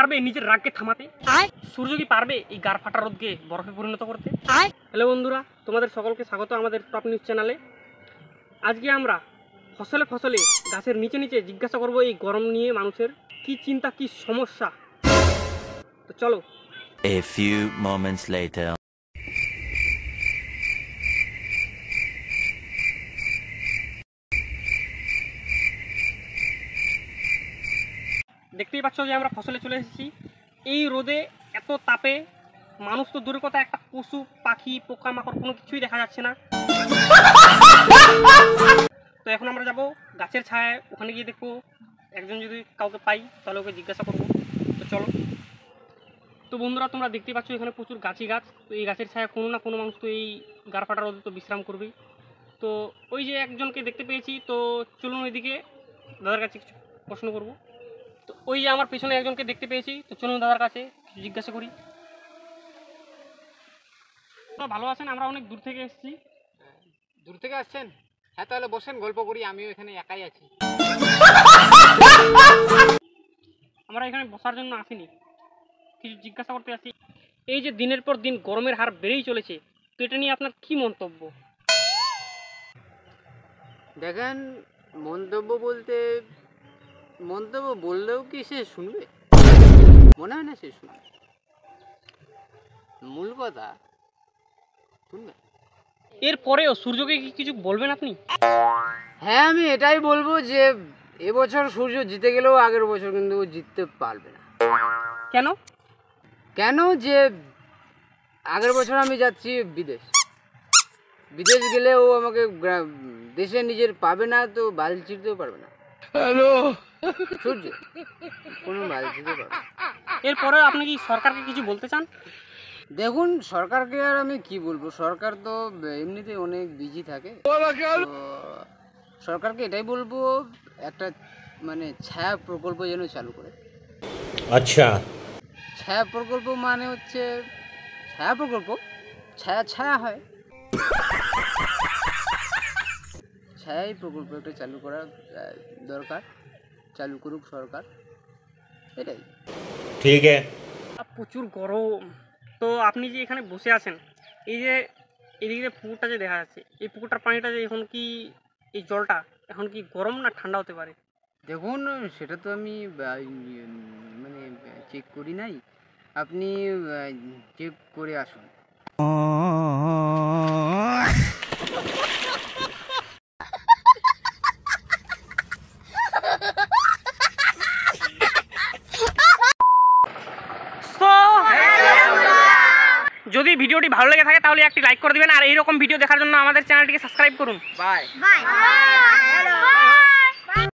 পারবে নিজের রাগকে থামাতে? সূর্য কি পারবে এই গার ফাটা রোদকে বরফে পরিণত করতে? হ্যালো বন্ধুরা, তোমাদের সকলকে স্বাগত আমাদের টপ নিউজ চ্যানেলে। আজকে আমরা ফসলে ফসলে গাছের নিচে নিচে জিজ্ঞাসা করব এই গরম নিয়ে মানুষের কি চিন্তা, কি সমস্যা। তো চলো। A few moments later. দেখতেই পাচ্ছ যে আমরা ফসলে চলে এসেছি। এই রোদে এত তাপে মানুষ তো দূরের কথা, একটা পশু পাখি পোকামাকড় কোনো কিছুই দেখা যাচ্ছে না। তো এখন আমরা যাব গাছের ছায়ায়, ওখানে গিয়ে দেখবো একজন যদি কাউকে পাই তাহলে ওকে জিজ্ঞাসা করবো। তো চলো। তো বন্ধুরা, তোমরা দেখতেই পাচ্ছ এখানে প্রচুর গাছই গাছ। তো এই গাছের ছায়া কোনো না কোনো মানুষ তো এই গার ফাটা রোদে তো বিশ্রাম করবেই। তো ওই যে একজনকে দেখতে পেয়েছি, তো চলুন ওইদিকে দাদার কাছে কিছু প্রশ্ন করবো। তো ওই যে আমার পেছনে একজনকে দেখতে পেয়েছি, তো চলুন দাদার কাছে কিছু জিজ্ঞাসা করি। ভালো আছেন? আমরা অনেক দূর থেকে এসেছি। দূর থেকে আসছেন? হ্যাঁ, তাহলে বসেন, গল্প করি। আমিও এখানে একাই আছি। আমরা এখানে বসার জন্য আসিনি, কিছু জিজ্ঞাসা করতে আসি। এই যে দিনের পর দিন গরমের হার বেড়েই চলেছে, তো এটা নিয়ে আপনার কি মন্তব্য? দেখেন, মন্তব্য বললেও কি সে শুনবে? মনে হয় না সে শুনবে। মূল কথা শুনবে। এরপরেও সূর্যকে কি কিছু বলবেন আপনি? হ্যাঁ, আমি এটাই বলবো যে এবছর সূর্য জিতে গেলেও আগের বছর কিন্তু ও জিততে পারবে না। কেন? কেন যে আগের বছর আমি যাচ্ছি বিদেশ গেলে ও আমাকে দেশে নিজের পাবে না, তো বাল ছিঁড়তেও পারবে না। হ্যালো, সূর্য কোনো বাল ছিঁড়তে পারবে না। এরপরে আপনি কি সরকারকে কিছু বলতে চান? দেখুন, সরকারকে আর আমি কি বলবো, সরকার তো এমনিতেই অনেক বিজি থাকে। তো সরকারকে এটাই বলবো, একটা মানে ছায়া প্রকল্প যেন চালু করে। আচ্ছা, ছায়া প্রকল্প মানে হচ্ছে ছায়া প্রকল্প, ছায়া হয়, ছায়াই প্রকল্প একটা চালু করা দরকার। চালু করুক সরকার, এটাই। ঠিক আছে। প্রচুর গরম। তো আপনি যে এখানে বসে আছেন, এই যে এদিকে যে পুকুরটা যে দেখা যাচ্ছে, এই পুকুরটার পানিটা যে এখন কি, এই জলটা এখন কি গরম না ঠান্ডা হতে পারে? দেখুন, সেটা তো আমি মানে চেক করি নাই। আপনি চেক করে আসুন। যদি ভিডিওটি ভালো লেগে থাকে তাহলে একটি লাইক করে দিবেন, আর এইরকম ভিডিও দেখার জন্য আমাদের চ্যানেলটিকে সাবস্ক্রাইব করুন। বাই।